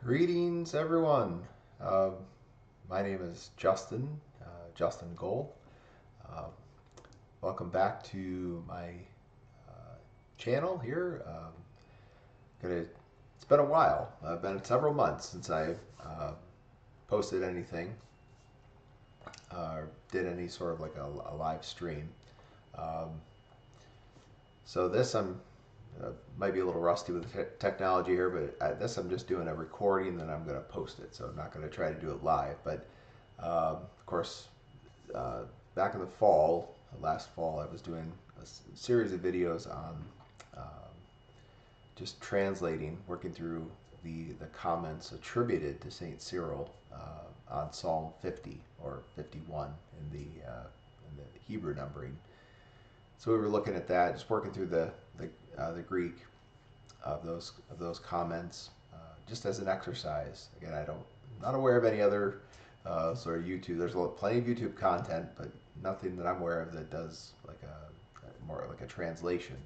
Greetings, everyone. Uh, my name is Justin Gold. Uh, Welcome back to my channel here. It's been a while. It's been several months since I posted anything or did any sort of like a live stream. Um, so this I'm might be a little rusty with the technology here, but this I'm just doing a recording, then I'm going to post it. So I'm not going to try to do it live. But of course, uh, back in the fall, last fall, I was doing a series of videos on just translating, working through the comments attributed to Saint Cyril on Psalm 50 or 51 in the Hebrew numbering. So we were looking at that, just working through the Greek of those comments, just as an exercise. Again, I'm not aware of any other sort of YouTube. There's plenty of YouTube content, but nothing that I'm aware of that does like a more like a translation.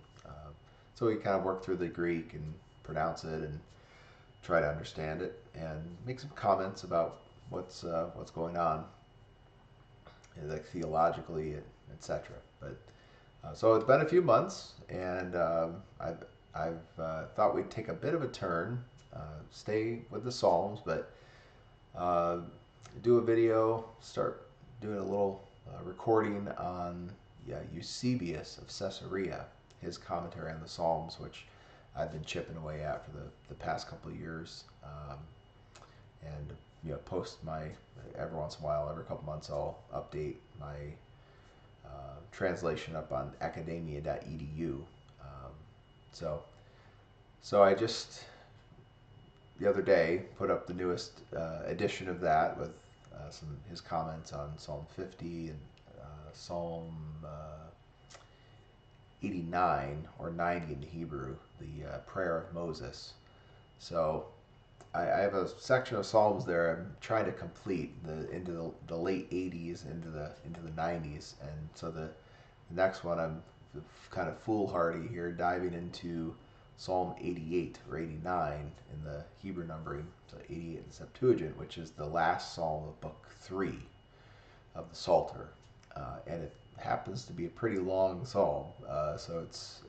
So we kind of work through the Greek and pronounce it and try to understand it and make some comments about what's going on, like theologically, etc. But so it's been a few months, and I've thought we'd take a bit of a turn, stay with the Psalms, but do a video, start doing a little recording on Eusebius of Caesarea, his commentary on the Psalms, which I've been chipping away at for the past couple of years, and post my every once in a while, every couple months, I'll update my translation up on academia.edu. So I just the other day put up the newest edition of that with some his comments on Psalm 50 and Psalm 89 or 90 in the Hebrew, the prayer of Moses. So I have a section of Psalms there I'm trying to complete into the late 80s into the 90s, and so the next one I'm kind of foolhardy here, diving into Psalm 88 or 89 in the Hebrew numbering, so 88 in the Septuagint, which is the last psalm of book 3 of the Psalter, and it happens to be a pretty long psalm, so it's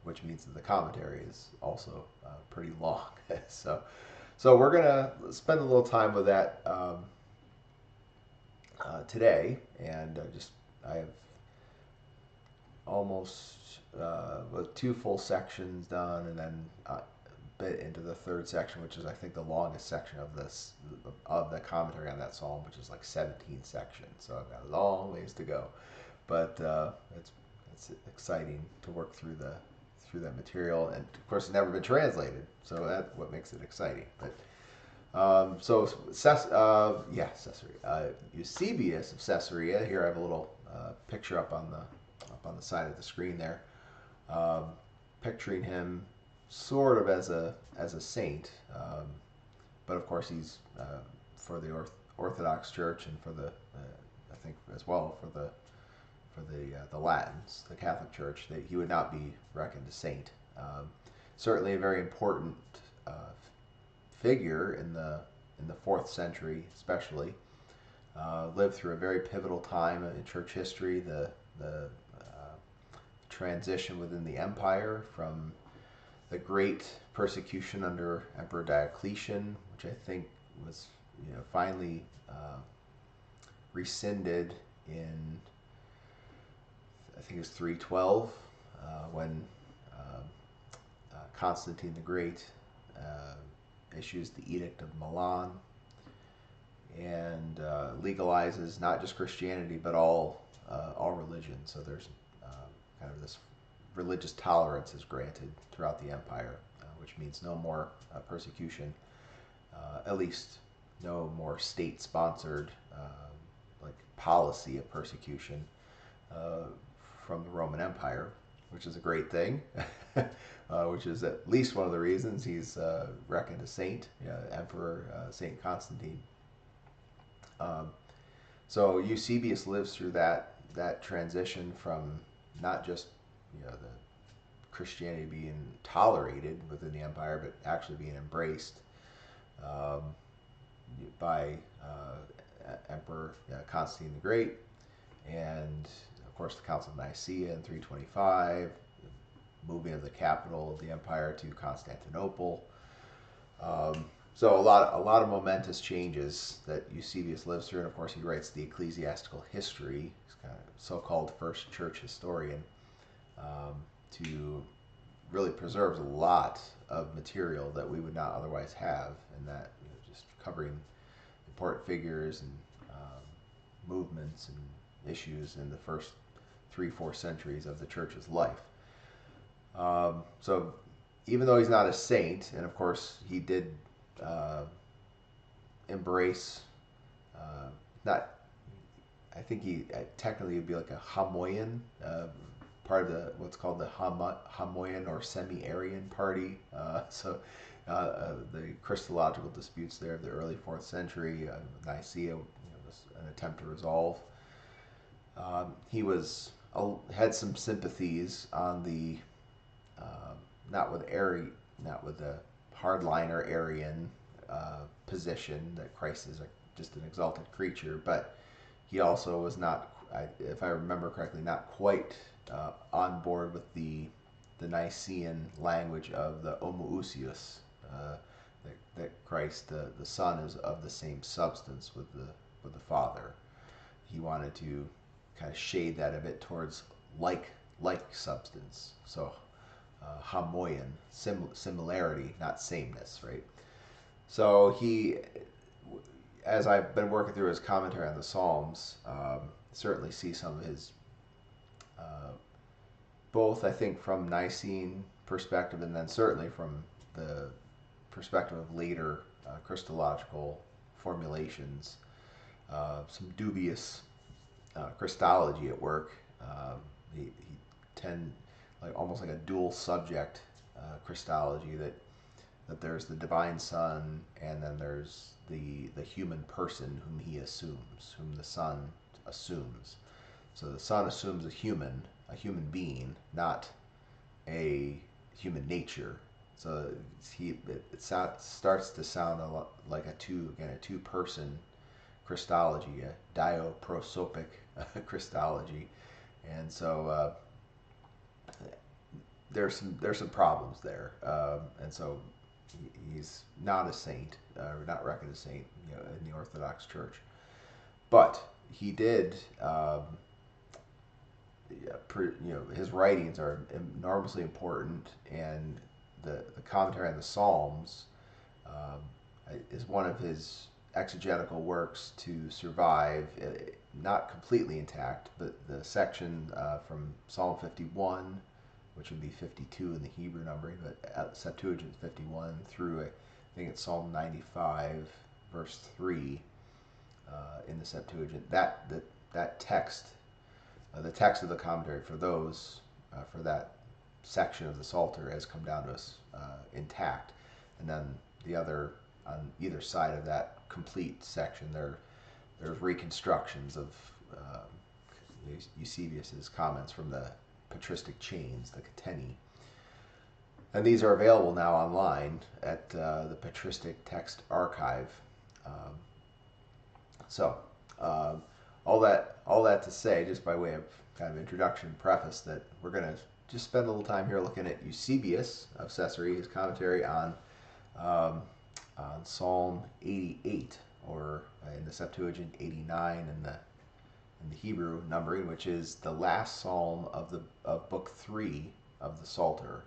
which means that the commentary is also pretty long. So we're gonna spend a little time with that today, and I have almost with 2 full sections done, and then a bit into the 3rd section, which is I think the longest section of the commentary on that psalm, which is like 17 sections. So I've got a long ways to go, but it's exciting to work through that material, and of course it's never been translated, so that's what makes it exciting. But Caesarea, Eusebius of Caesarea. Here I have a little picture up on the side of the screen there, picturing him sort of as a saint, but of course he's for the Orthodox Church, and for the I think as well for the Latins, the Catholic Church, that he would not be reckoned a saint. Certainly a very important figure in the 4th century, especially. Lived through a very pivotal time in church history, the transition within the empire from the great persecution under Emperor Diocletian, which I think was finally rescinded in, I think it was 312, when Constantine the Great issues the Edict of Milan, and legalizes not just Christianity but all religions. So there's kind of this religious tolerance is granted throughout the empire, which means no more persecution, at least no more state-sponsored like policy of persecution from the Roman Empire, which is a great thing, which is at least one of the reasons he's reckoned a saint, Emperor Saint Constantine. So Eusebius lives through that transition from not just the Christianity being tolerated within the empire, but actually being embraced um, by Emperor Constantine the Great, and of course the Council of Nicaea in 325, moving of the capital of the empire to Constantinople. So a lot of momentous changes that Eusebius lives through, and of course he writes the ecclesiastical history. He's kind of so-called first church historian, to really preserves a lot of material that we would not otherwise have, and that just covering important figures and movements and issues in the first 3-4 centuries of the church's life. So even though he's not a saint, and of course he did embrace, not, I think he technically would be like a Hamoyan, part of the what's called the Hamoyan or Semi-Arian party. The Christological disputes there of the early 4th century, Nicaea, was an attempt to resolve. He was had some sympathies on the not with the hardliner Arian position that Christ is just an exalted creature, but he also was not, if I remember correctly, not quite on board with the Nicene language of the homoousios, that Christ, the Son, is of the same substance with the Father. He wanted to kind of shade that a bit towards like substance. So homoion, similarity, not sameness, right? So he, as I've been working through his commentary on the Psalms, certainly see some of his, both I think from Nicene perspective, and then certainly from the perspective of later Christological formulations, some dubious Christology at work. He tend like almost like a dual subject Christology, that there's the divine Son, and then there's the human person whom he assumes, whom the Son assumes. So the Son assumes a human being, not a human nature. So it starts to sound a lot like a two-person Christology, a dioprosopic Christology, and so there's some problems there, and so he's not a saint, not reckoned a saint, in the Orthodox Church, but he did. His writings are enormously important, and the commentary on the Psalms is one of his exegetical works to survive, not completely intact, but the section from Psalm 51, which would be 52 in the Hebrew numbering, but Septuagint 51 through, I think it's Psalm 95, verse 3 in the Septuagint. That text, the text of the commentary for that section of the Psalter has come down to us intact, and then the other, on either side of that complete section, there's reconstructions of Eusebius's comments from the patristic chains, the cateni, and these are available now online at the Patristic Text Archive. All that to say, just by way of kind of introduction preface, that we're going to just spend a little time here looking at Eusebius of Caesarea, his commentary on Psalm 88, or in the Septuagint 89 in the Hebrew numbering, which is the last psalm of book 3 of the Psalter.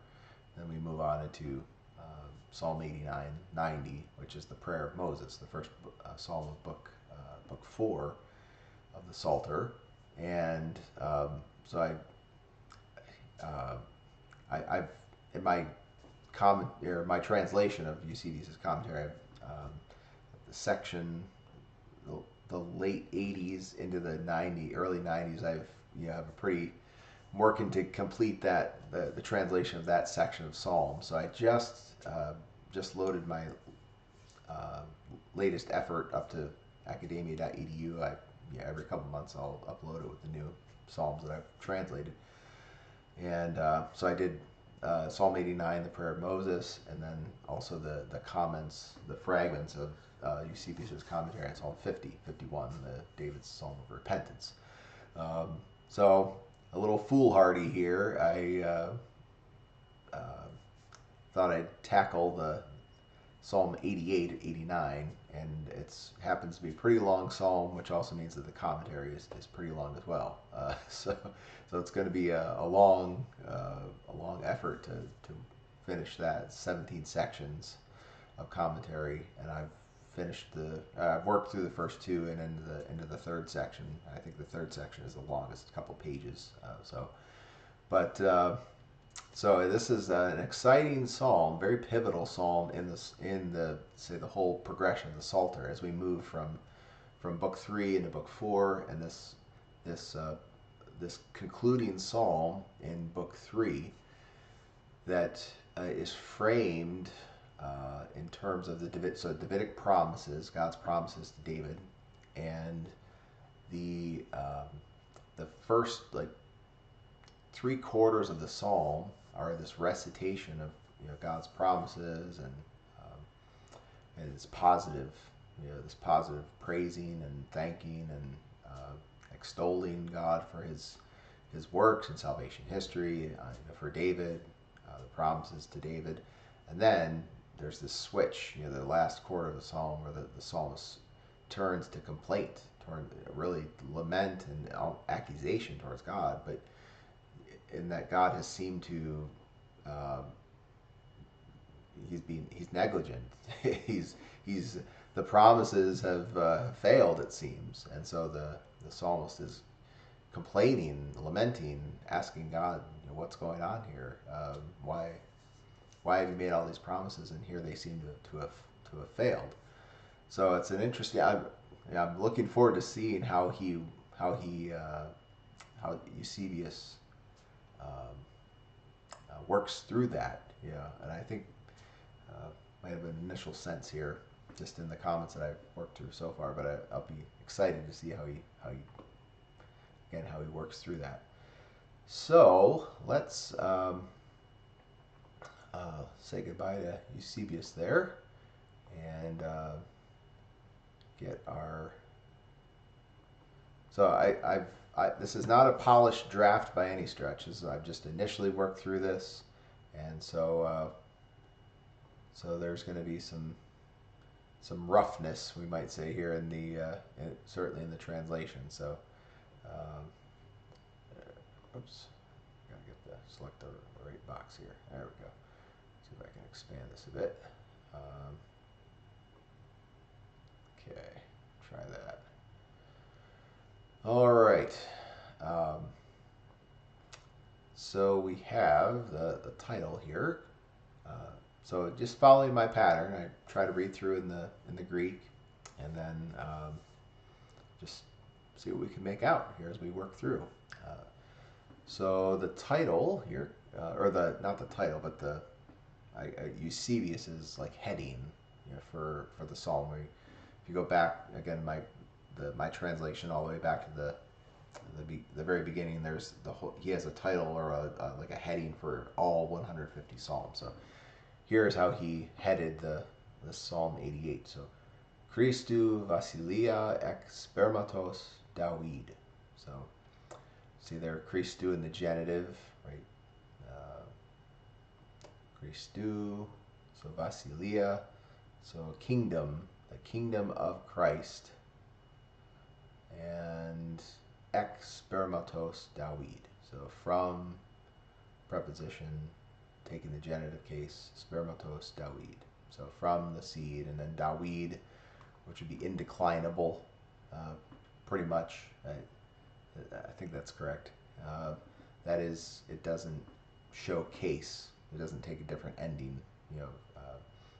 Then we move on into Psalm 89, 90, which is the prayer of Moses, the first psalm of book 4 of the Psalter. And so I've in my my translation of Eusebius's commentary, the section, the late 80s into the early 90s, I have a pretty working to complete that the translation of that section of Psalms. So I just loaded my latest effort up to academia.edu. Every couple months I'll upload it with the new Psalms that I've translated, and so I did Psalm 89, the prayer of Moses, and then also the comments, the fragments of Eusebius' commentary on Psalm 50, 51, David's Psalm of Repentance. So a little foolhardy here. I thought I'd tackle the Psalm 88, 89, and it happens to be a pretty long psalm, which also means that the commentary is pretty long as well. So it's going to be a long effort to finish that. 17 sections of commentary, and I've worked through the first two and into the third section. I think the third section is the longest, couple pages. So this is an exciting psalm, very pivotal psalm in the say the whole progression of the Psalter as we move from book 3 into book 4, and this concluding psalm in book 3 that is framed in terms of the Davidic promises, God's promises to David, and the first like 3/4 of the psalm are this recitation of God's promises and it's positive, this positive praising and thanking and extolling God for His works and salvation history, for David, the promises to David, and then there's this switch, the last quarter of the psalm where the psalmist turns to complaint, really lament and accusation towards God, but in that God has seemed to he's negligent. he's the promises have failed, it seems, and so the psalmist is complaining, lamenting, asking God, what's going on here? Why have you made all these promises and here they seem to have failed? So it's an interesting. I'm looking forward to seeing how Eusebius works through that, and I think I have an initial sense here, just in the comments that I've worked through so far. But I'll be excited to see how he works through that. So let's say goodbye to Eusebius there, and get our. So this is not a polished draft by any stretch. I've just initially worked through this, and so there's going to be some roughness, we might say, here certainly in the translation. So, oops, gotta select the right box here. There we go. See if I can expand this a bit. Okay, try that. All right. So we have the title here. So just following my pattern, I try to read through in the Greek, and then just see what we can make out here as we work through. So the title here, not the title, but Eusebius's like heading, for the psalm. If you go back again, my translation all the way back to the very beginning, there's he has a title or like a heading for all 150 psalms. So here's how he headed the Psalm 88. So Christu Vasilia ex spermatos David. So see there, Christu in the genitive, right? Christu, so Vasilia, so kingdom, the kingdom of Christ, and ex spermatos David. So from preposition, taking the genitive case, spermatos David. So from the seed, and then David, which would be indeclinable, pretty much. I think that's correct. That is, it doesn't show case. It doesn't take a different ending,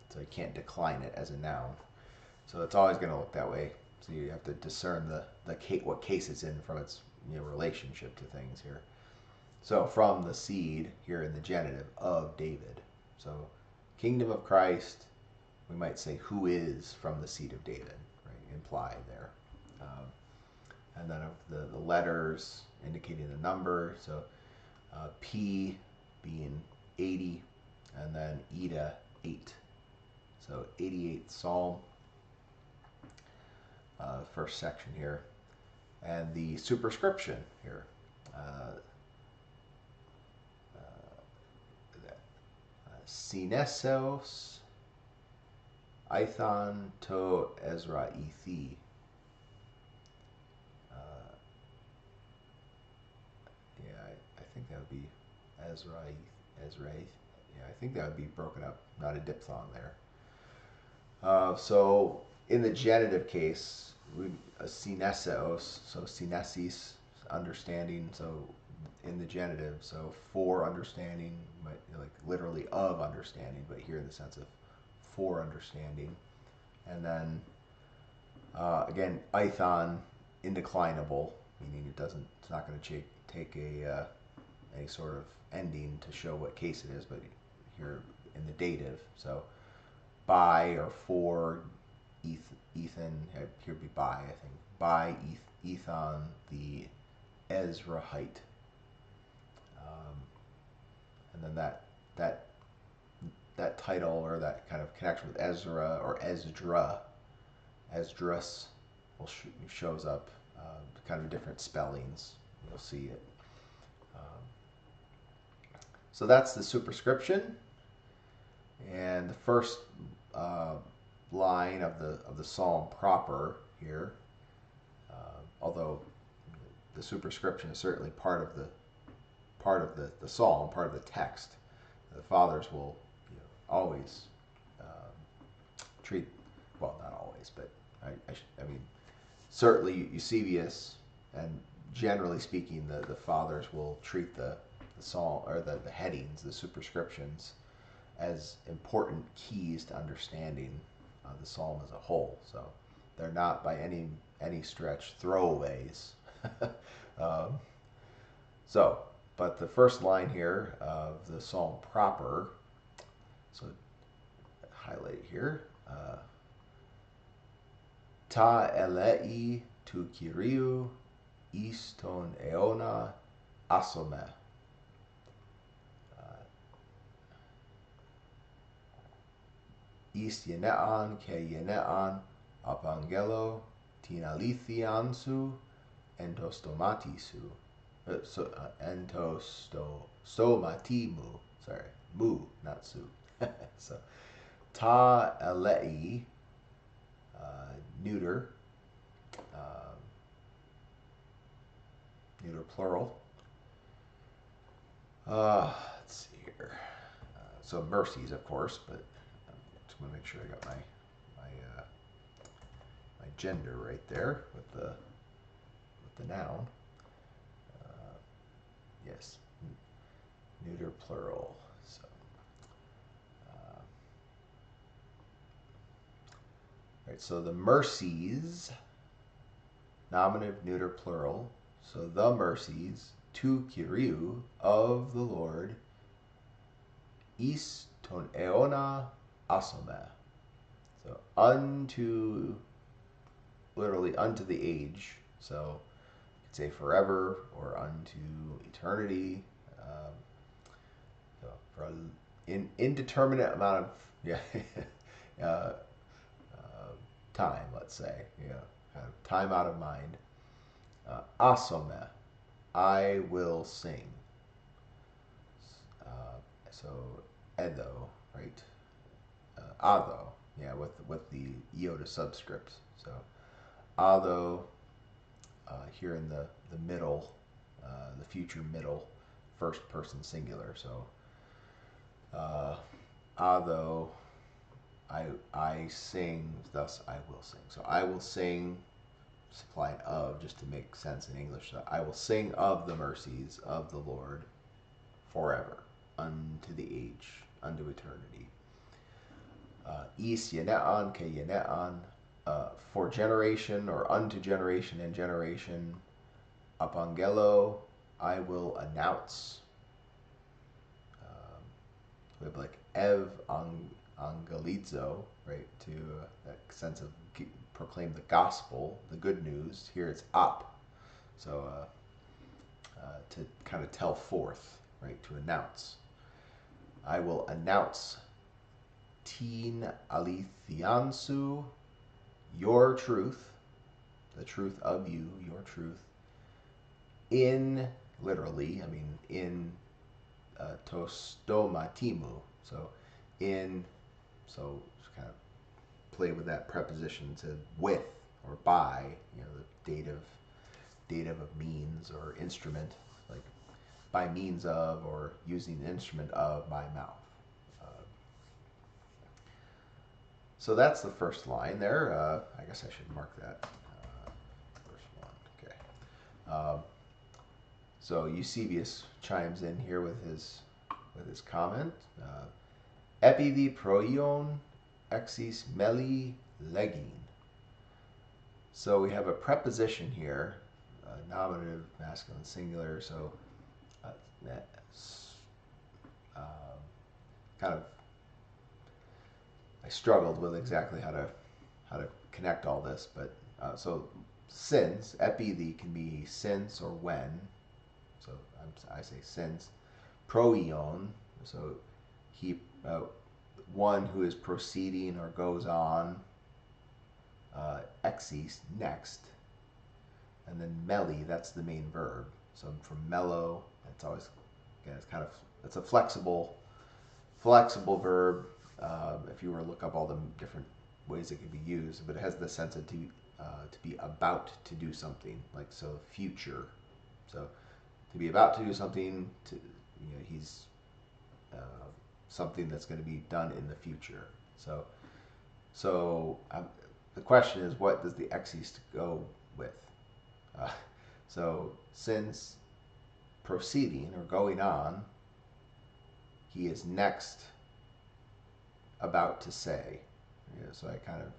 so you can't decline it as a noun. So it's always going to look that way. So you have to discern what case it's in from its relationship to things here. So from the seed here in the genitive of David. So kingdom of Christ, we might say who is from the seed of David, right? Implied there. And then of the letters indicating the number. So P being 80, and then Ida 8. So 88th Psalm, first section here. And the superscription here. Sinesos Ithon to Ezra Ethi. Yeah, I think that would be Ezra. Yeah, I think that would be broken up, not a diphthong there. So in the genitive case, sinesos, so sinesis, understanding. So in the genitive, so for understanding, like literally of understanding, but here in the sense of for understanding. And then again, ithon, indeclinable, meaning it's not going to take any sort of ending to show what case it is, but here in the dative, so by or for Ethan, here be by, I think, by Ethan the Ezrahite. And then that title, or that kind of connection with Ezra or Esdras shows up, kind of different spellings. You'll see it. So that's the superscription, and the first line of the psalm proper here. Although the superscription is certainly part of the psalm, part of the text. The fathers will always treat, well, not always, but I mean, certainly Eusebius, and generally speaking, the fathers will treat the psalm, or the headings, the superscriptions, as important keys to understanding the psalm as a whole. So they're not by any stretch throwaways. But the first line here of the psalm proper, so highlight it here, ta elei tu Kyriou is ton eona asome. Is yenean ke yenean apangelo tinalithiansu entostomatisu. Entostomatimu. Sorry, mu, not su. So, ta elei, neuter, neuter plural. Let's see here. So mercies, of course, but I just want to make sure I got my gender right there with the noun. Yes, neuter plural. So, right. So the mercies, nominative, neuter, plural. So the mercies tu Kyriou, of the Lord, is ton eona asome. So unto, literally unto the age. So say forever, or unto eternity, so for an indeterminate amount of time, let's say, kind of time out of mind. Asome, I will sing. So edo, right? Ado, yeah, with the iota subscript. So ado. Here in the middle, the future middle, first person singular. So, although I sing, thus I will sing. So I will sing, supply an of, just to make sense in English. So I will sing of the mercies of the Lord forever, unto the age, unto eternity. Is yenean ke yenean. For generation, or unto generation and generation, apangelo, I will announce. We have like ev angelizo, right, to that sense of proclaim the gospel, the good news. Here it's up, so to kind of tell forth, right, to announce. I will announce tin alithiansu, your truth, the truth of you, your truth, in, literally, I mean, in tostomatimu. So, in, so just kind of play with that preposition to with or by, the dative of means or instrument, like by means of or using the instrument of my mouth. So that's the first line there. I guess I should mark that. First one, okay. So Eusebius chimes in here with his comment. Epivi proion exis meli legin. So we have a preposition here, nominative, masculine, singular. So kind of, I struggled with exactly how to connect all this, but so since epi can be since or when, so I say since. Proion, so he one who is proceeding or goes on. Exis, next, and then meli, that's the main verb. So from mellow, it's always, again, it's a flexible verb. If you were to look up all the different ways it could be used, but it has the sense of to be about to do something, like, so future. So to be about to do something, he's something that's going to be done in the future. So the question is, what does the exis go with? So since proceeding or going on, he is next about to say. So I kind of,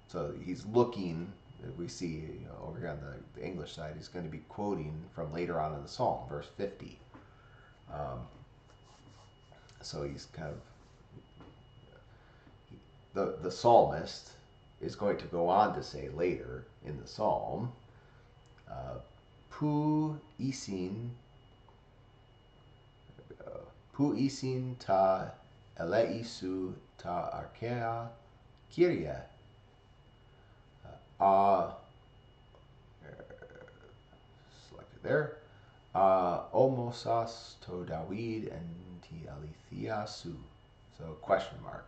so he's looking, we see over here on the English side, he's going to be quoting from later on in the Psalm, verse 50. So he's kind of, the psalmist is going to go on to say later in the Psalm, Pu isin ta eleisu ta arkea Kyria. Selected there. Omosas to David and ti alithiasu. So question mark.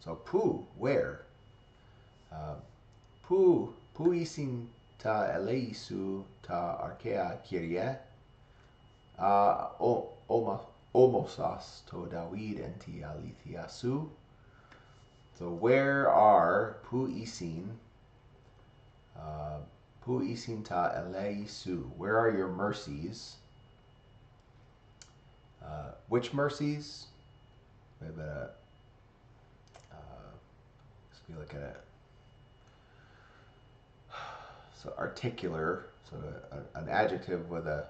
So pu, where? Pu isin ta eleisu ta arkea Kyria. Omosas to David and ti alithiasu. So where are pu isin ta eleisu? Where are your mercies? Which mercies? We have let's be looking at so articular, so an adjective with an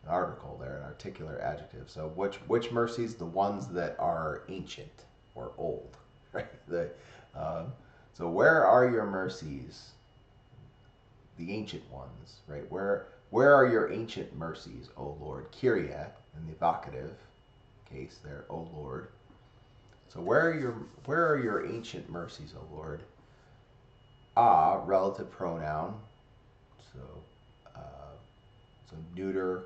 article there, an articular adjective. So which mercies? The ones that are ancient or old, right? So where are your mercies? The ancient ones, right? Where are your ancient mercies, O Lord? Kyria, in the vocative case there, O Lord. So where are your ancient mercies, O Lord? Relative pronoun. So neuter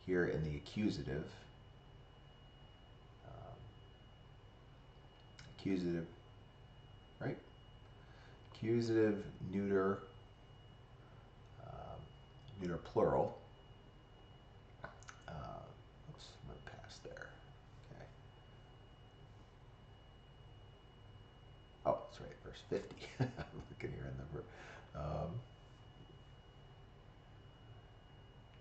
here in the accusative. Accusative, right? Accusative, neuter, neuter plural. Oops, went past there. Okay. Oh, that's right, verse 50. I'm looking here in the verb.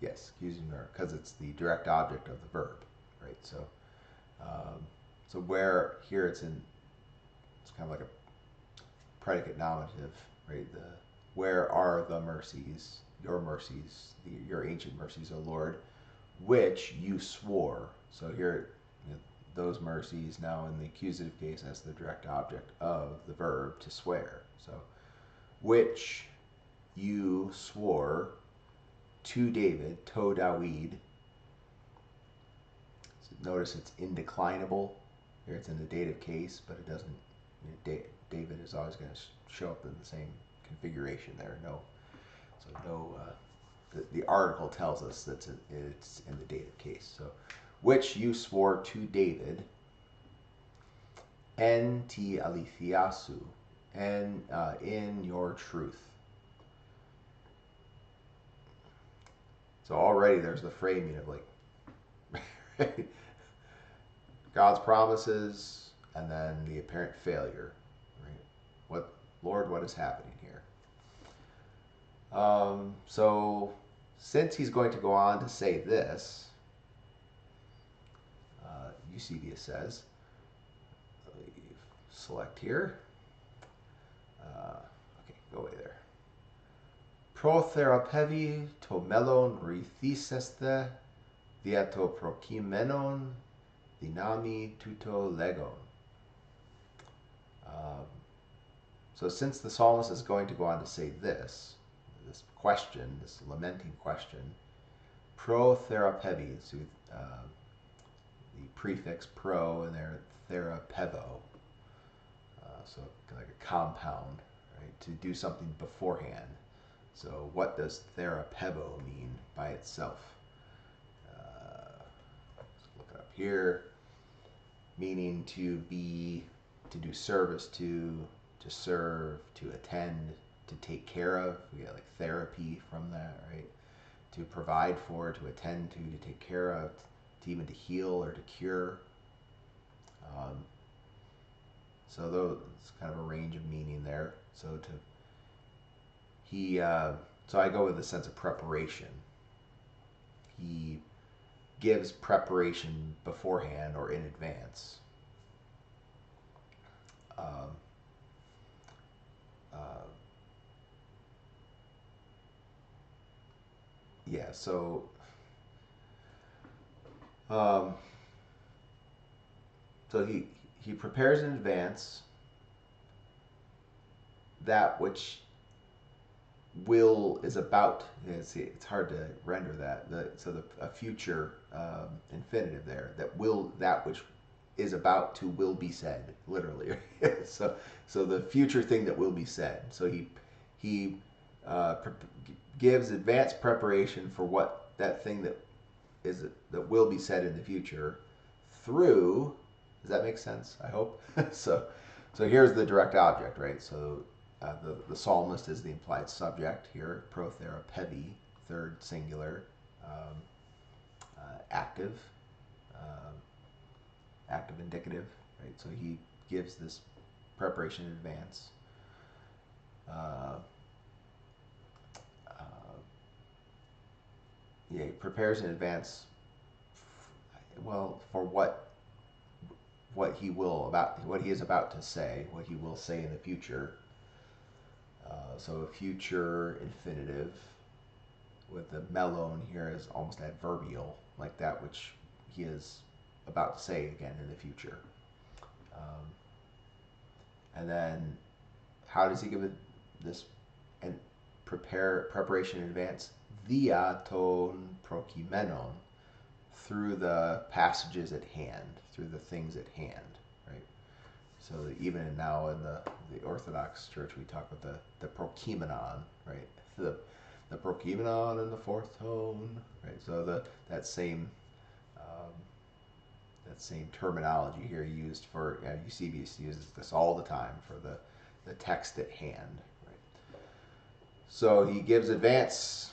Yes, accusing neuter, because it's the direct object of the verb, right? So, so where here it's kind of like a predicate nominative, right? Where are the mercies, your ancient mercies, O Lord, which you swore. So here, those mercies now in the accusative case as the direct object of the verb to swear. So, which you swore to David, to Dawid. So notice it's indeclinable. Here it's in the dative case, but it doesn't. David is always going to show up in the same configuration there. No, so no. The article tells us that it's in the dative case. So, which you swore to David, en ti alithiasu, and in your truth. So already there's the framing of like God's promises and then the apparent failure. Right? What, Lord, what is happening here? So since he's going to go on to say this, Eusebius says, select here. Okay, go away there. Protherapevi to melon rithyseste diato prokimenon dynami tuto legon. So since the psalmist is going to go on to say this question, this lamenting question, protherapevi, so the prefix pro and there therapevo, so like a compound, right, to do something beforehand. So what does therapevo mean by itself? Let's look it up here. Meaning to be, to do service to serve, to attend, to take care of. We get like therapy from that, right? To provide for, to attend to take care of, to even to heal or to cure. So those, it's kind of a range of meaning there. So so I go with the sense of preparation. He gives preparation beforehand or in advance. Yeah, so so he prepares in advance that which is about. It's hard to render that. A future infinitive there, that which is about to will be said, literally. so the future thing that will be said. So he gives advanced preparation for what that thing that will be said in the future through. Does that make sense? I hope. So here's the direct object, right? So the psalmist is the implied subject here. Protherapevi, third singular, active indicative, right? So he gives this preparation in advance. He prepares in advance. For what he is about to say, what he will say in the future. So a future infinitive with the melon here is almost adverbial, like that which he is about to say again in the future. And then how does he give it this and preparation in advance? Diaton prokimenon, through the passages at hand, through the things at hand, right? So even now in the Orthodox Church, we talk about the prokimenon, right? The prokimenon in the fourth tone, right? So that same terminology here used for, Eusebius uses this all the time for the text at hand, right? So he gives advance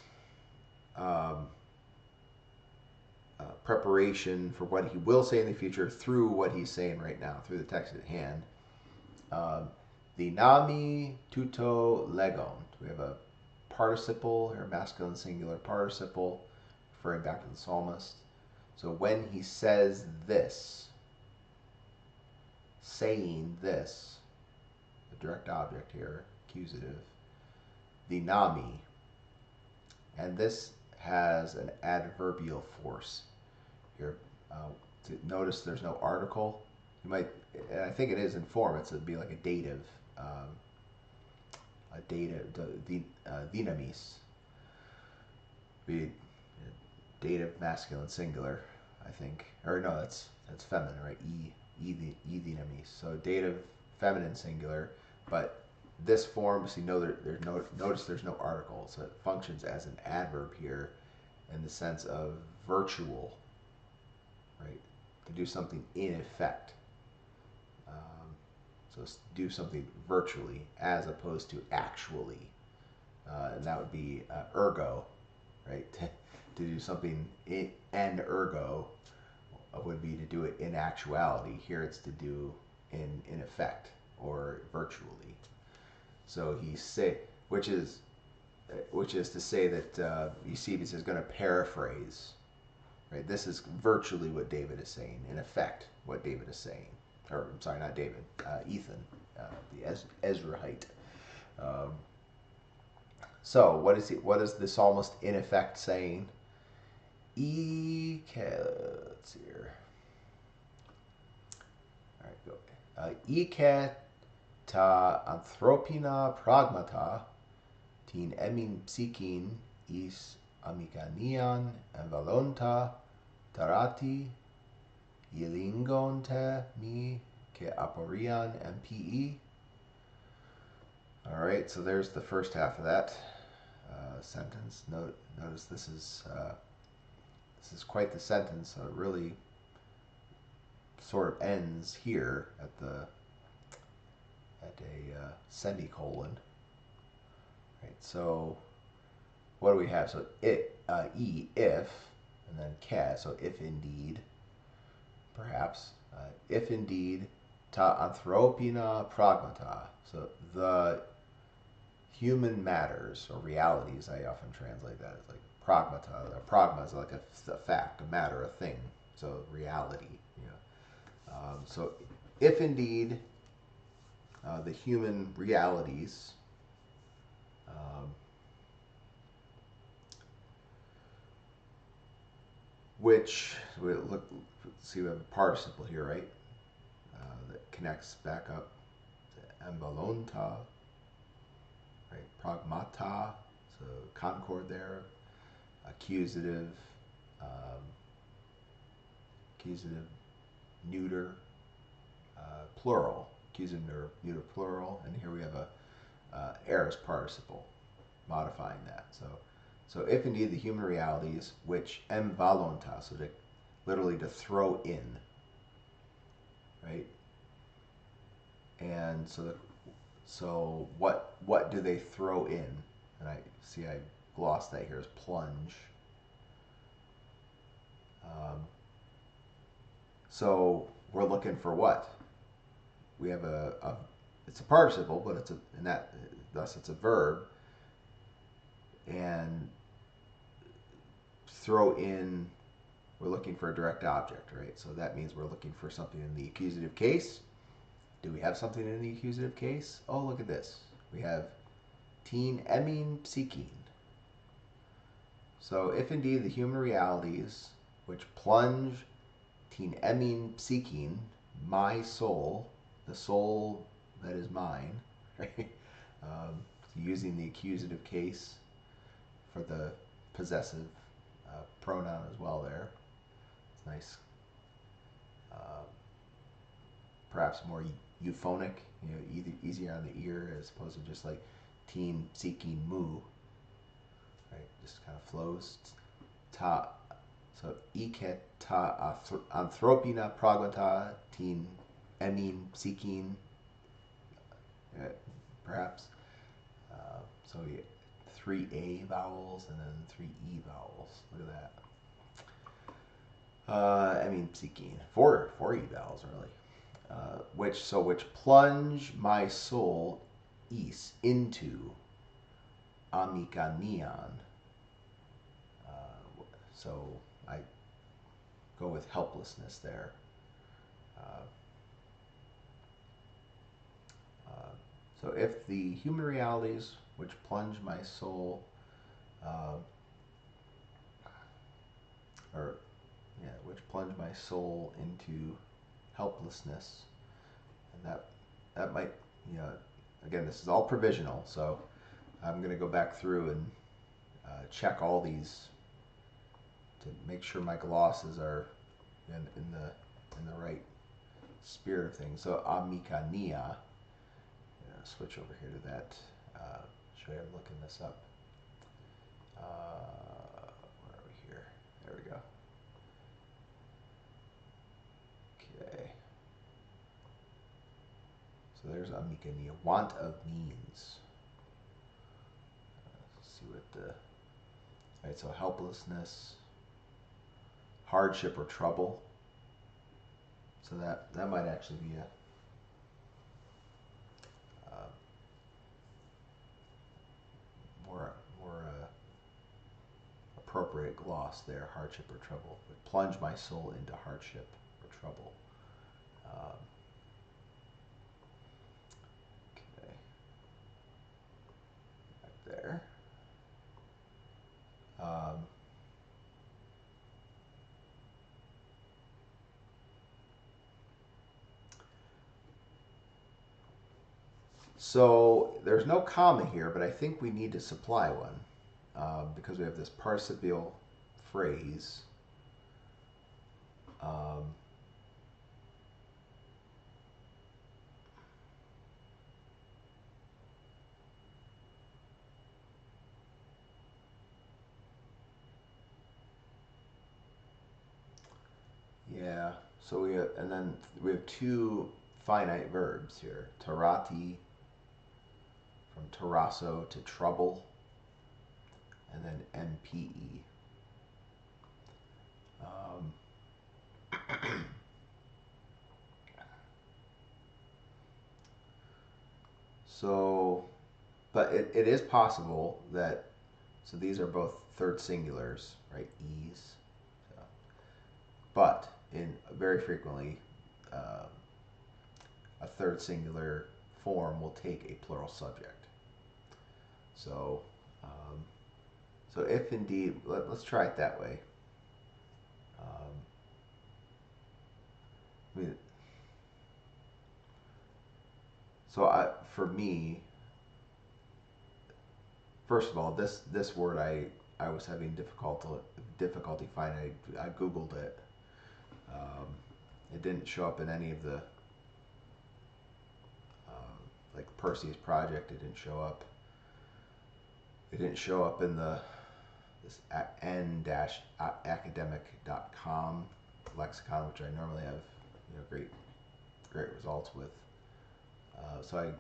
preparation for what he will say in the future through what he's saying right now, through the text at hand. Dynami tuto legon. We have a participle here, masculine singular participle, referring back to the psalmist. So when he says this, saying this, the direct object here, accusative, dynami, and this has an adverbial force here. Notice there's no article. You might, and I think it is in form. It'd be like a dative, dynamis. be dative masculine singular, I think. Or no, that's feminine, right? E the enemies. So dative feminine singular, but this form, see, notice there's no article, so it functions as an adverb here in the sense of virtual, right? To do something in effect. So do something virtually as opposed to actually. And that would be ergo, right? To do something en ergo would be to do it in actuality. Here it's to do in effect or virtually. So which is to say that Eusebius is going to paraphrase, right? This is virtually what David is saying, in effect, what David is saying. Or, I'm sorry, not David, Ethan, the Ezrahite. So, what is the psalmist in effect saying? Let's see here. All right, go. Ike ta anthropina pragmata tin emin psykin is amikanian envalonta tarati ilingonte mi ke aporian mpe. All right, so there's the first half of that sentence. Notice this is quite the sentence. So it really sort of ends here at a semicolon. Right. So what do we have? So if, and then ke. So if indeed, perhaps, if indeed, ta anthropina pragmata. So the human matters or realities. I often translate that as like pragmata. Pragma is like a fact, a matter, a thing. So reality. So if indeed the human realities which see we have a participle here, right? That connects back up to embalonta, right? Pragmata, so concord there, accusative, neuter, plural, accusative neuter plural, and here we have a aorist participle modifying that. So if indeed the human realities which voluntas, so literally to throw in, right? And so what do they throw in? And I glossed that here as plunge. So we're looking for what? We have it's a participle, but thus it's a verb. And throw in, we're looking for a direct object, right? So that means we're looking for something in the accusative case. Do we have something in the accusative case? Oh, look at this. We have tin emin psykin. So if indeed the human realities which plunge tin emin psykin, my soul, the soul that is mine, right? Using the accusative case for the possessive pronoun as well there. It's nice. Perhaps more euphonic, easier on the ear as opposed to just like tin psykin mu, right? Just kind of flows. Ta, so ike ta anthropina pragmata tin emin psykin, perhaps. So we get 3 A vowels and then 3 E vowels. Look at that. Psykin. 4 E vowels, really. Which plunge my soul into amikanian. So I go with helplessness there. So if the human realities which plunge my soul, which plunge my soul into helplessness, and that might, again, this is all provisional, so I'm going to go back through and check all these to make sure my glosses are in the right spirit of things. So amikania. Switch over here to that. Should I be looking this up? Where are we here? There we go. Okay. So there's amikania, want of means. Let's see what the. All right, so helplessness, hardship or trouble. So that might actually be a more appropriate gloss there. Hardship or trouble would plunge my soul into hardship or trouble. Okay, back there. So there's no comma here, but I think we need to supply one because we have this participial phrase. Yeah, so and then we have two finite verbs here. Tarati, from tarasso to trouble, and then MPE. So, but it is possible that, so these are both third singulars, right? E's. So, but very frequently, a third singular form will take a plural subject. So, so if indeed, let's try it that way. I mean, so for me, first of all, this word I was having difficulty finding. I Googled it. It didn't show up in any of the like Perseus Project. It didn't show up. It didn't show up in this n-academic.com lexicon, which I normally have great results with. So I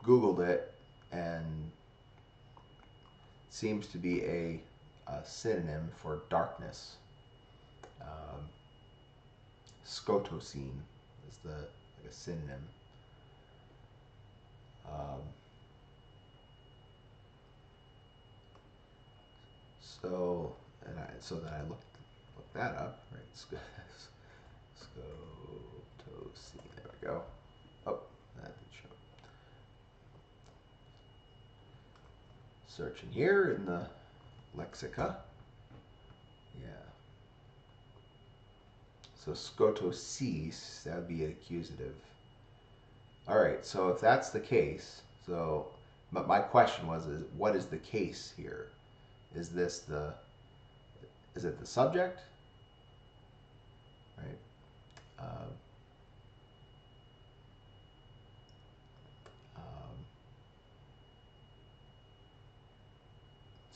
Googled it, and it seems to be a synonym for darkness. Scotocene is like a synonym. So then I looked that up, right? Scotocene. There we go. Oh, that didn't show. Searching here in the lexica. Yeah. So scotosis, that would be an accusative. All right, so if that's the case, but my question was, what is the case here? Is it the subject? Right?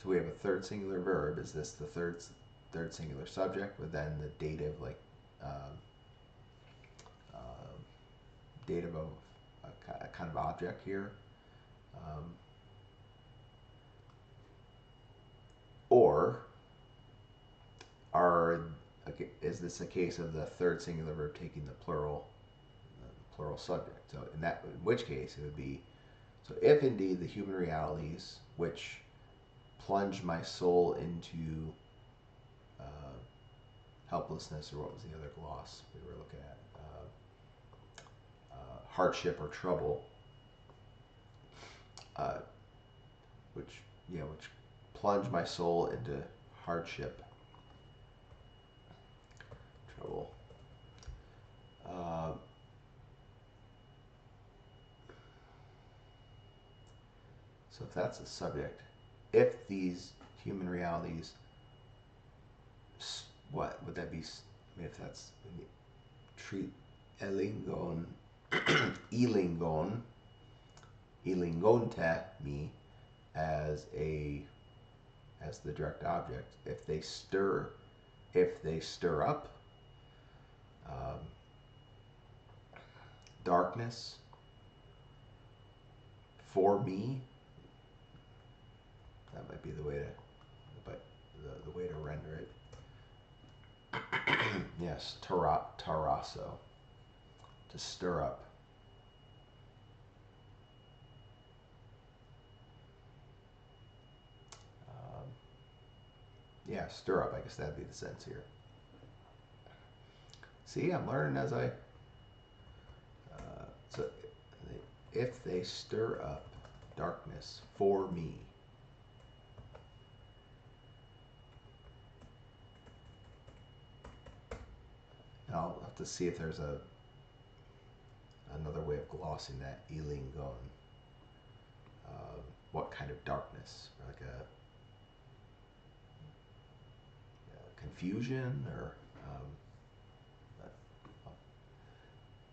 So we have a third singular verb. Is this the third singular subject with then the dative, like dative of a kind of object here? Or is this a case of the third singular verb taking the plural subject? So in which case it would be, so if indeed the human realities which plunge my soul into helplessness, or what was the other gloss we were looking at? Hardship or trouble, which plunge my soul into hardship, trouble. So if that's the subject, if these human realities what would that be? I mean, if that's treat elingon, elingonte me as the direct object. If they stir up um, darkness for me, that might be the way to, but the way to render it. Yes, tarasso, to stir up. Yeah, stir up. I guess that'd be the sense here. See, I'm learning as I. So, if they stir up darkness for me. And I'll have to see if there's another way of glossing that elingon. What kind of darkness? Like a confusion or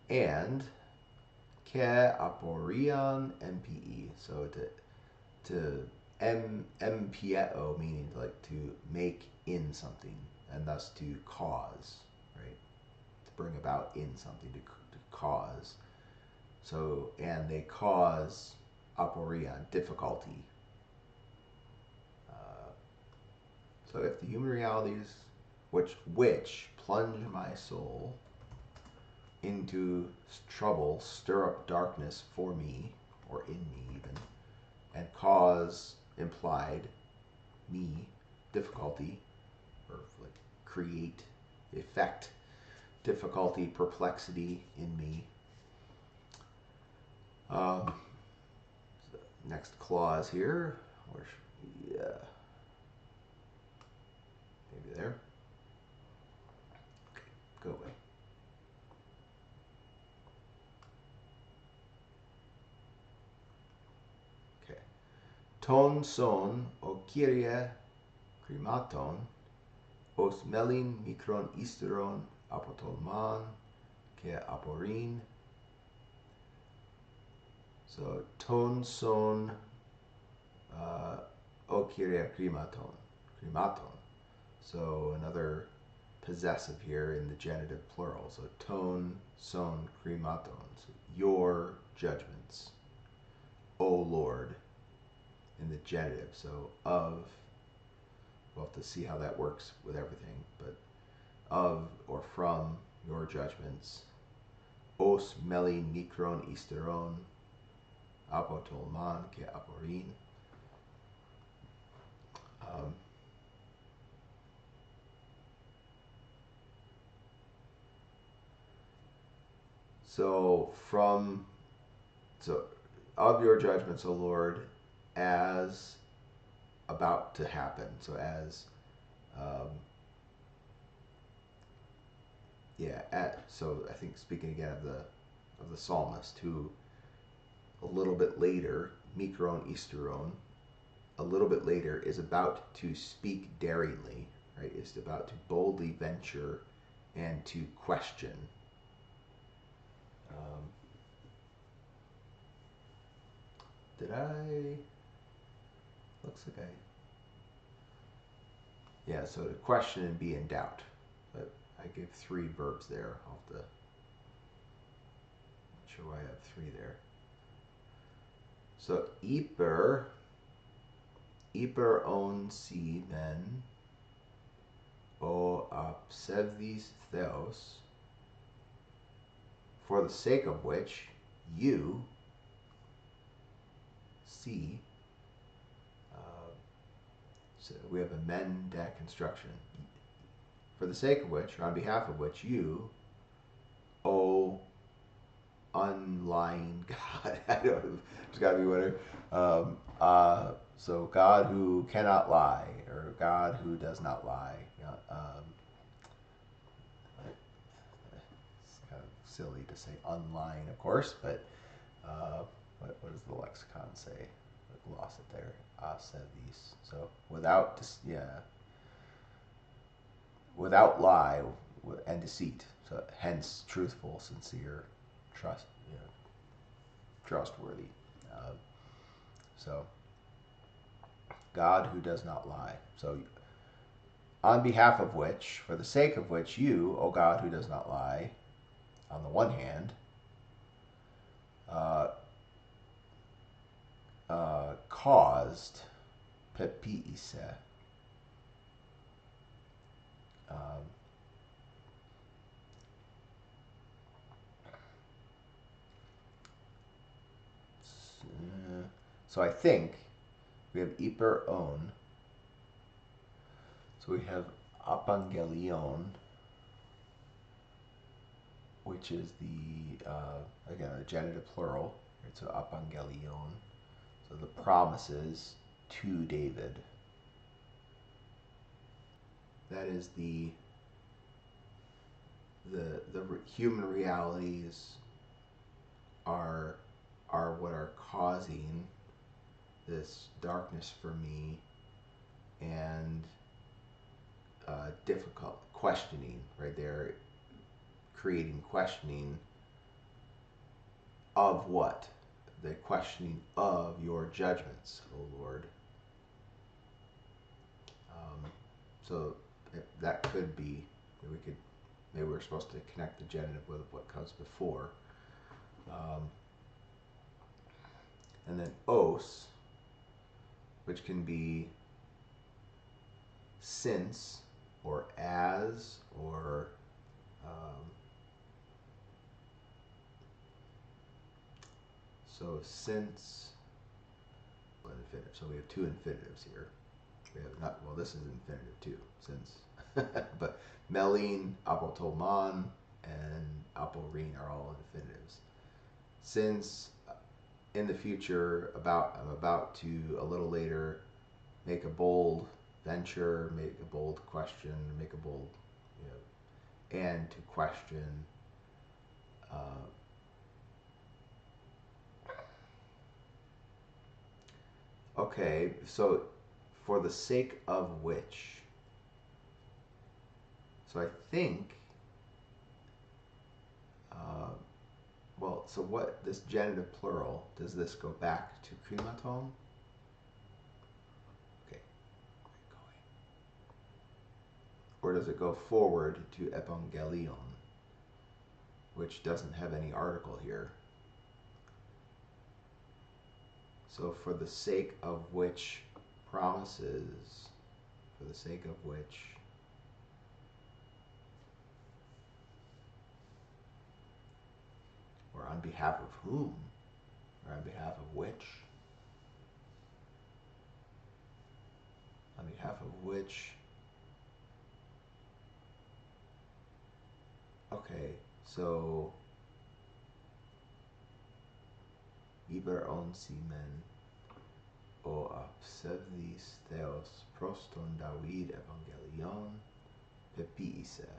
and ke aporian mpe, so to mpieo, meaning like to make in something, and thus to cause, right, to bring about in something, to cause. So, and they cause aporian, difficulty. So if the human realities which plunge my soul into trouble, stir up darkness for me, or in me even, and cause implied me difficulty, or like create, effect difficulty, perplexity in me. Next clause here, or maybe there. Okay, go away. Okay. Ton son o kyrie krimaton, os melin mikron isteron apotolman ke aporin. So ton son o kyrie krimaton. So another possessive here in the genitive plural. So ton son krimaton. So your judgments, O Lord, in the genitive. So of, we'll have to see how that works with everything, but of or from your judgments. Os melin mikron isteron apotolman ke aporin. So of your judgments, O Lord, as about to happen. So as so I think speaking again of the psalmist, who a little bit later, mikron isteron, a little bit later is about to speak daringly, right? Is about to boldly venture and to question. Did I? Looks like I. Yeah, so to question and be in doubt. But I gave 3 verbs there. I'll have to. Not sure why I have 3 there. So Iper on si men o apsevdis theos, for the sake of which you see. So we have a men dat construction. For the sake of which, or on behalf of which, you, O unlying God. I don't know. There's got to be whatever. So God who cannot lie, or God who does not lie. It's kind of silly to say unlying, of course, but what does the lexicon say? Gloss it there. Asevis. So without without lie and deceit. So hence truthful, sincere, trustworthy. Uh, so God who does not lie. So on behalf of which, for the sake of which you, O God who does not lie, on the one hand, caused pepiise, so I think we have hyper on. So we have apangelion, which is the, again, a genitive plural. Right? So apangelion. So the promises to David. That is the human realities are what are causing this darkness for me and difficult questioning, right? They're creating questioning of what? The questioning of your judgments, O Lord. So that could be, maybe we're supposed to connect the genitive with what comes before. And then os, which can be since, or as, or so since, infinitive. So we have two infinitives here. We have not, well, this is infinitive too, since. But melin, apotomon, and aporin are all infinitives. Since in the future, I'm about to, a little later, make a bold venture, make a bold question, make a bold, and to question. Okay, so for the sake of which. So I think, well, so what, this genitive plural, does this go back to krimaton? Okay, going. Or does it go forward to evangelion, which doesn't have any article here? So for the sake of which promises, for the sake of which, or on behalf of whom, or on behalf of which, on behalf of which, okay, so, Iber on simen, o absevdis theos proston David evangelion pepiise.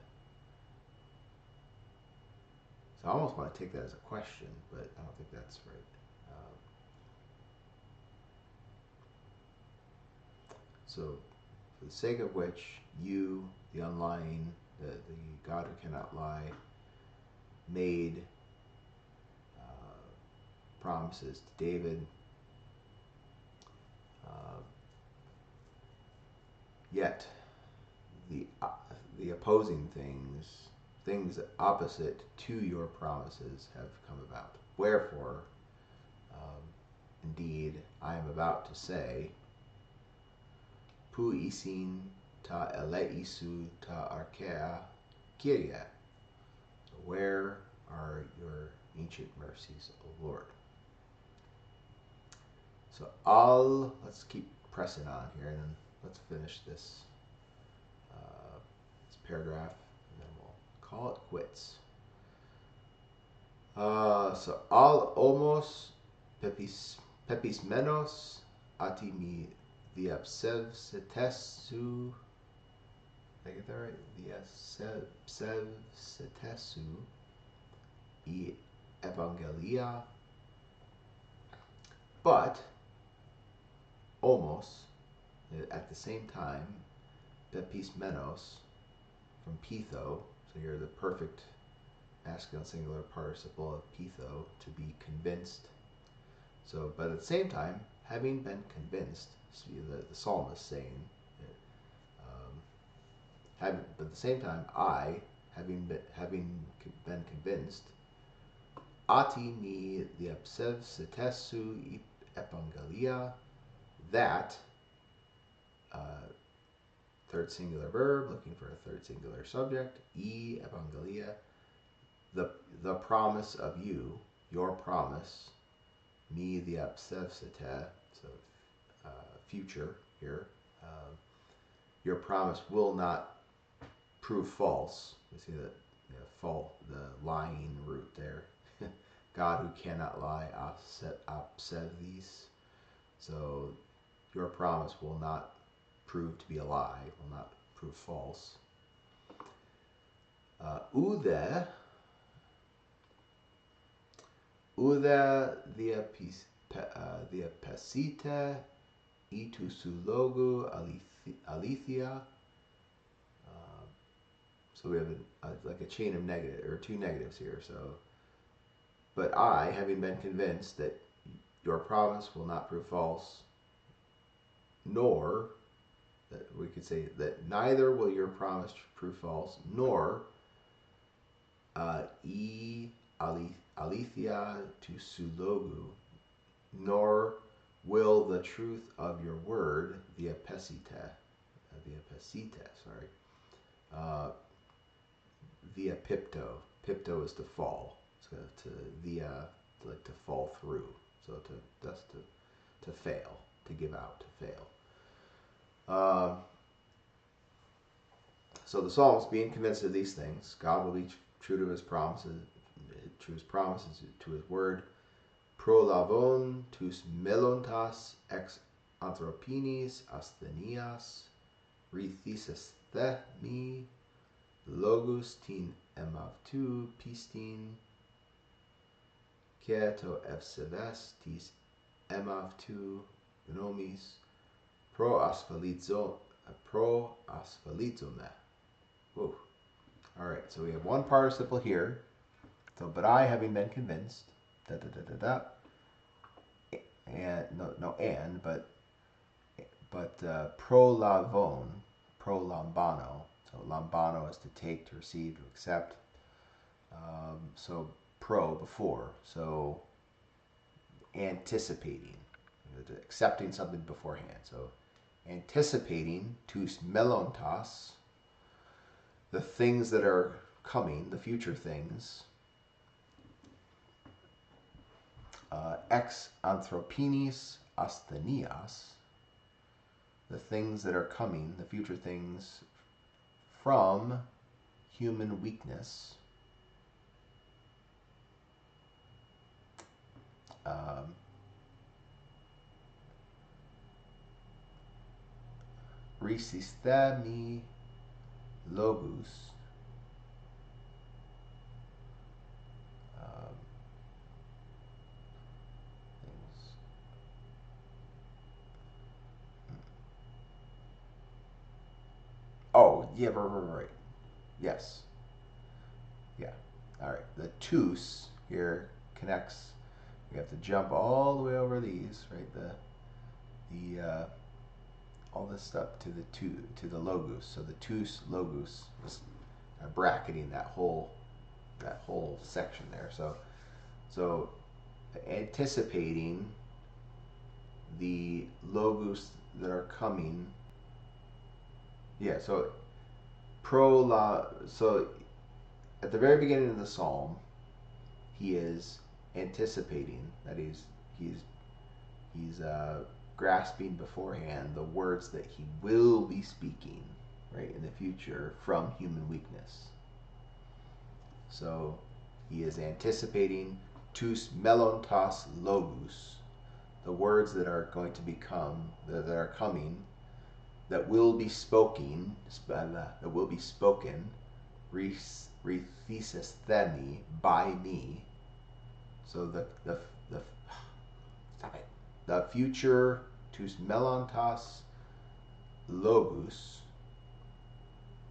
So I almost want to take that as a question, but I don't think that's right. So, for the sake of which you, the unlying, the God who cannot lie, made promises to David, yet the opposing things opposite to your promises have come about. Wherefore, indeed, I am about to say, Pu isin ta eleisu ta archea Kyrie. Where are your ancient mercies, O Lord? So let's keep pressing on here, and then let's finish this paragraph, and then we'll call it quits. So al homos pepis menos ati mi diapsevsetesu. Did I get that right? Diapsevsetesu e evangelia. But almost at the same time, pepis menos, from pitho. So you're the perfect masculine singular participle of pitho, to be convinced. So, but at the same time, having been convinced, the psalmist saying, but at the same time, I, having been convinced, ati ni diapsevsetesu epangelia, that, third singular verb, looking for a third singular subject, epangelia, the promise of you, your promise, me diapsevsete, so future here, your promise will not prove false. We see that the lying root there. God who cannot lie, apsevis. So your promise will not prove to be a lie, will not prove false. Ude diapesite itusulogu alethea. So we have like a chain of negative, or two negatives here. So, but I, having been convinced that your promise will not prove false, nor, that we could say that neither will your promise prove false, nor alethea to sulogu, nor will the truth of your word, diapesite, via pipto. Pipto is to fall. So like to fall through. So to fail, to give out, to fail. So the psalmist, being convinced of these things, God will be true to his promises, to his word. Prolavon tus melontas ex anthropinis asthenias, rethesis themi, logus tin emavtu pistin, keto efseves tis emavtu gnomis, pro asphalizome. Whoa. All right, so we have one participle here. So, but I, having been convinced, and prolavon, prolambano. So lambano is to take, to receive, to accept. So before. So anticipating, accepting something beforehand. So anticipating, tus melontas, the things that are coming, the future things. Ex anthropinis asthenias, the things that are coming, the future things from human weakness. Resistemi logus. Oh, yeah, right. Yes. Yeah. All right. The tus here connects. We have to jump all the way over these, right? The all this stuff to the logos. So the tus logos is bracketing that whole section there. So anticipating the logos that are coming. Yeah, so so at the very beginning of the psalm, he is anticipating, that he's grasping beforehand the words that he will be speaking, right, in the future from human weakness. So he is anticipating tus melontas logos, the words that are going to become, that are coming, that will be spoken, rethesis themi, by me. So the future tus melontas logos,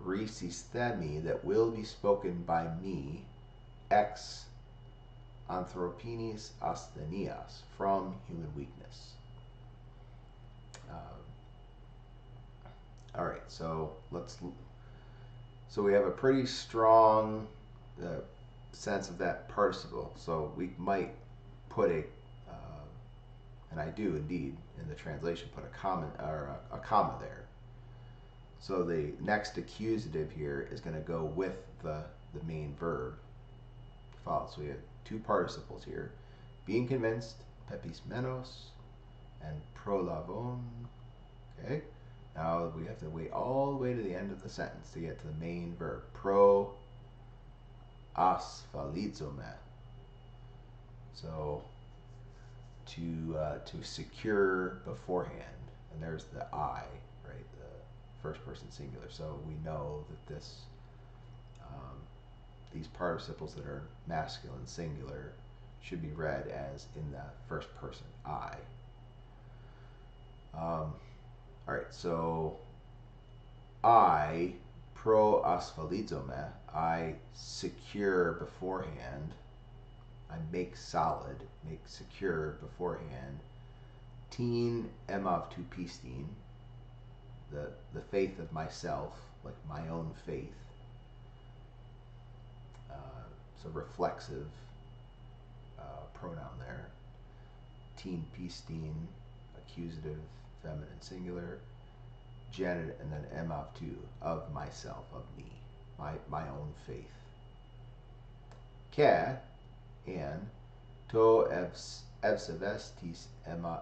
rhesis themi, that will be spoken by me, ex anthropinis asthenias, from human weakness. All right, so we have a pretty strong sense of that participle. So we might put and I do indeed in the translation put a comma there. So the next accusative here is going to go with the main verb to follow. So we have two participles here: being convinced, pepismenos, and prolavon. Okay. Now we have to wait all the way to the end of the sentence to get to the main verb. Pro asphalizome. So to secure beforehand, and there's the I, right? The first person singular. So we know that these participles that are masculine singular should be read as in the first person, I. All right, so I pro asphalizome, I secure beforehand, I make solid, make secure beforehand, tin emav tu pistin, the faith of myself, like my own faith. So reflexive pronoun there. Tin pistin, accusative, feminine singular, genitive, and then emav tu, of myself, of me, my own faith. Ke, and to evsevestis emav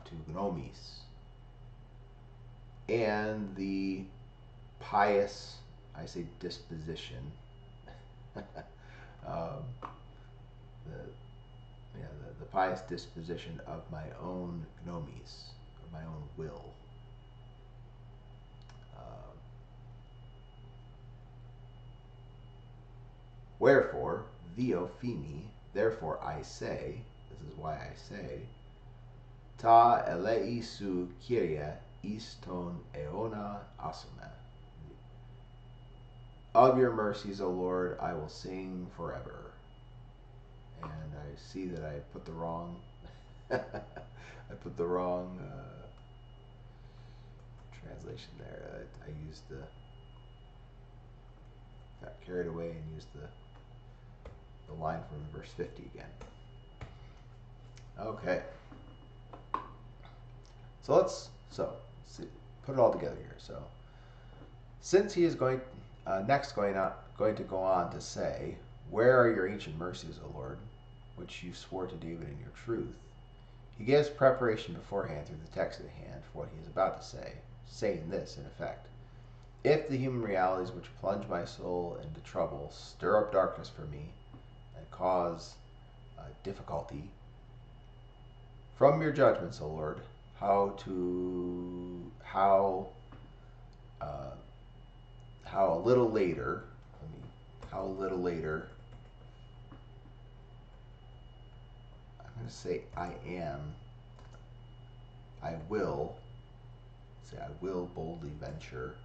tu gnomis, and the pious, I say disposition, the pious disposition of my own gnomis, of my own will. Wherefore, theophemi, therefore I say, this is why I say, ta eleisu kyria iston eona asome. Of your mercies, O Lord, I will sing forever. And I see that I put the wrong, translation there. I used got carried away and used the line from verse 50 again. Okay. So let's see, put it all together here. So since he is going to go on to say, where are your ancient mercies, O Lord, which you swore to David in your truth, he gives preparation beforehand through the text at hand for what he is about to say, saying this in effect: if the human realities which plunge my soul into trouble stir up darkness for me and cause difficulty, from your judgments, O Lord, how a little later, I'm going to say I will boldly venture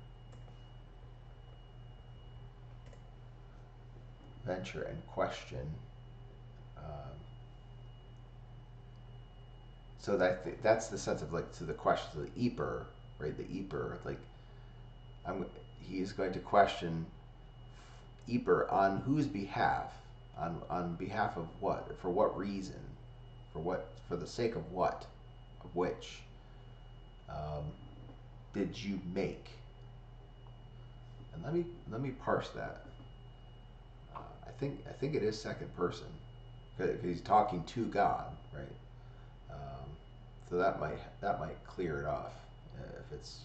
and question. So that's the sense of like, to the question, to the eper, right? The eper, like he's going to question eper on whose behalf, on behalf of what, for what reason, for the sake of what, of which did you make? And let me parse that. I think it is second person, because he's talking to God, right? So that might clear it off. If it's,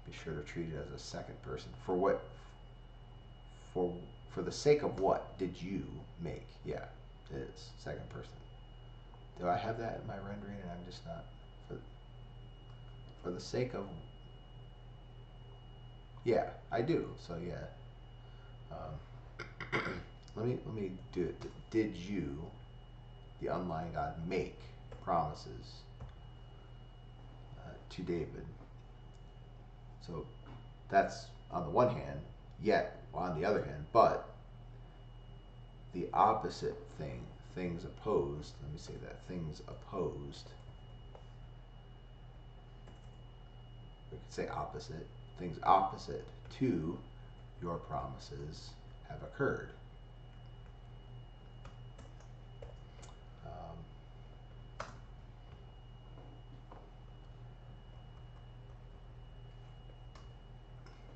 be sure to treat it as a second person. For what? For the sake of what did you make? Yeah, it is second person. Do I have that in my rendering and I'm just not? For the sake of. Yeah, I do. So yeah. Let me do it. Did you, the unlying God, make promises to David? So that's on the one hand, yet on the other hand, but the opposite thing, things opposed, let me say that, things opposed, we could say opposite, things opposite to your promises have occurred.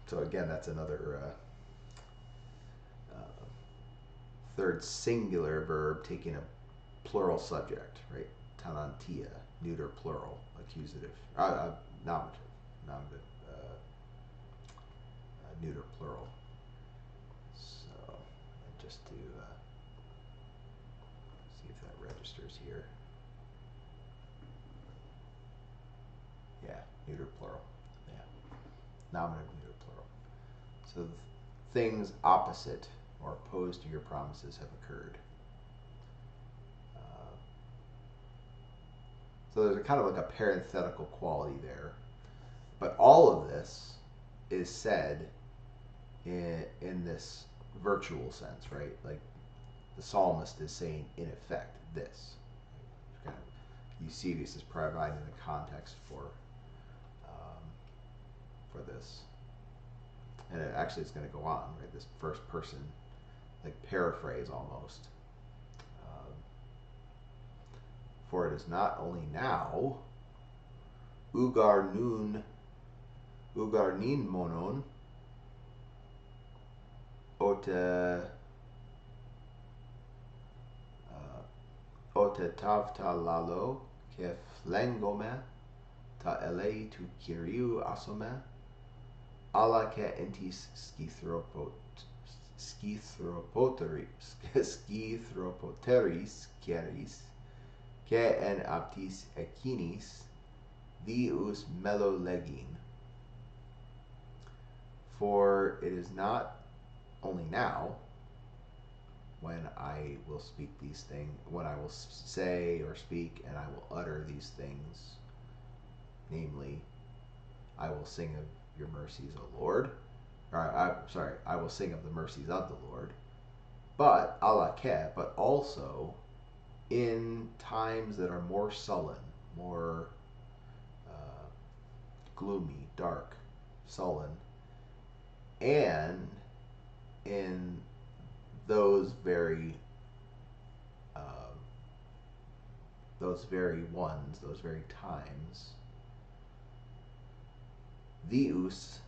So again, that's another third singular verb taking a plural subject, right? Tanantia, neuter plural, accusative, nominative, neuter plural. So just to see if that registers here. Yeah, neuter plural. Yeah, nominative, neuter plural. So things opposite or opposed to your promises have occurred. So there's a kind of like a parenthetical quality there. But all of this is said in this virtual sense, right? Like the psalmist is saying, in effect, this. Kind of, Eusebius is providing the context for this. And it actually is going to go on, right? This first person, like paraphrase almost. For it is not only now, ugar nin monon, ote tavta lalo, ke flengome, ta elei tu kiriu asome, ala ke entis schithropoteris keris, ke en aptis ekinis, dius melolegin. For it is not only now when I will speak these things, when I will say or speak and I will utter these things, namely, I will sing of your mercies, O Lord. I will sing of the mercies of the Lord. But, but also in times that are more sullen, more gloomy, dark, sullen, and in those very ones, those very times, theus,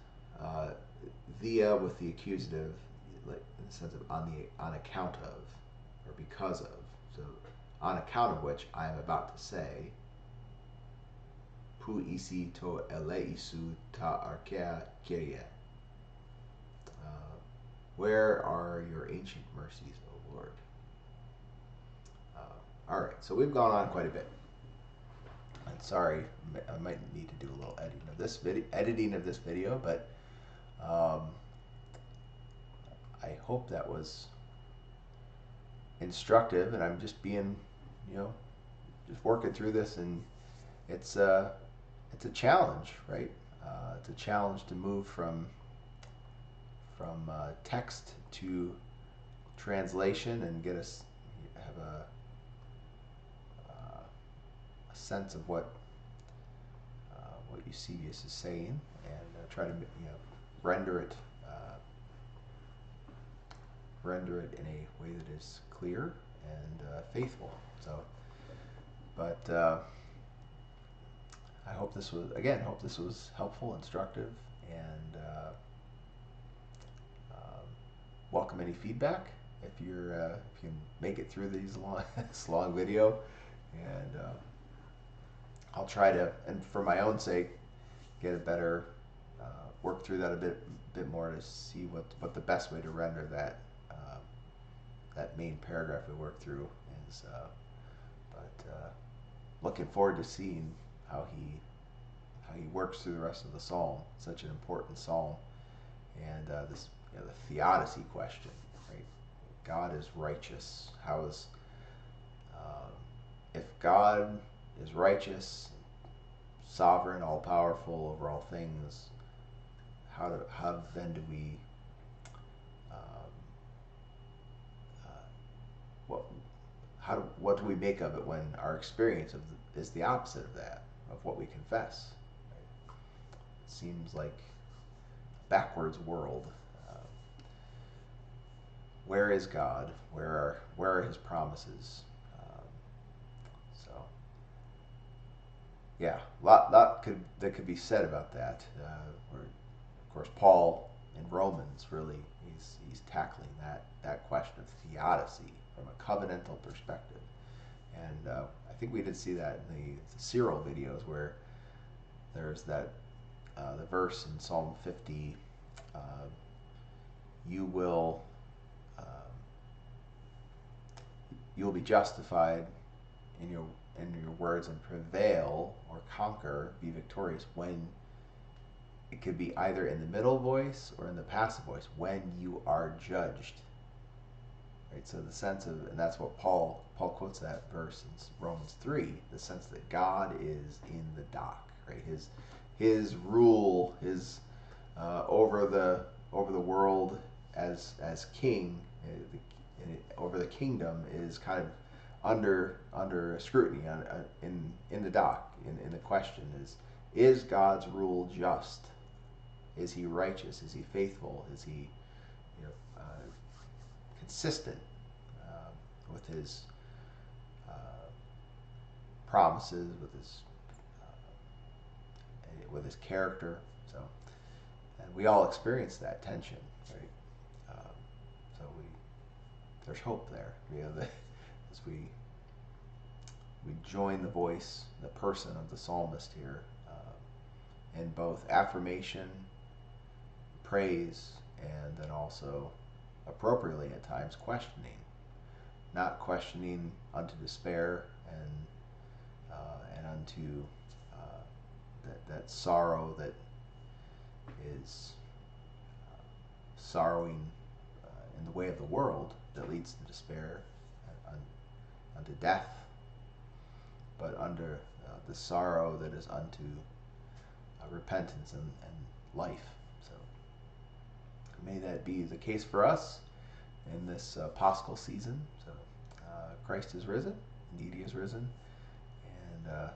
thea with the accusative, like in the sense of on account of, or because of. So on account of which I am about to say, pu isi to eleisu ta arkea kyrie. Where are your ancient mercies, O Lord? All right, so we've gone on quite a bit. And sorry, I might need to do a little editing of this video, but I hope that was instructive, and I'm just being, just working through this, and it's a challenge, right? It's a challenge to move from text to translation and have a sense of what Eusebius is saying, and try to render it in a way that is clear and faithful. So, but I hope this was helpful, instructive, and welcome any feedback if if you can make it through this long video, and I'll try to, and for my own sake, get a better work through that a bit more to see what the best way to render that that main paragraph we worked through is. But looking forward to seeing how he works through the rest of the psalm. Such an important psalm, and this the theodicy question, right? God is righteous. How is if God is righteous, sovereign, all powerful over all things, how then do we um, what what do we make of it when our experience is the opposite of that, of what we confess? Right? It seems like a backwards world. Where is God? Where are His promises? So yeah, lot that could be said about that. Where, of course, Paul in Romans really he's tackling that question of theodicy from a covenantal perspective, and I think we did see that in the Cyril videos where there's that the verse in Psalm 50. Uh, you will you'll be justified in your words and prevail or conquer, be victorious when it could be either in the middle voice or in the passive voice when you are judged. Right? So the sense of, and that's what Paul quotes that verse in Romans 3, the sense that God is in the dock, right? His rule, his over the world as king, over the kingdom is kind of under scrutiny in the dock. In the question is God's rule just? Is He righteous? Is He faithful? Is He consistent with His promises, with His character? So, and we all experience that tension, right? So there's hope there. As we join the voice, the person of the psalmist here, in both affirmation, praise, and then also appropriately at times questioning, not questioning unto despair and unto that sorrow that is sorrowing in the way of the world that leads to despair, unto death, but under the sorrow that is unto repentance and life. So may that be the case for us in this Paschal season. So Christ is risen, indeed He is risen, and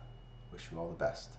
wish you all the best.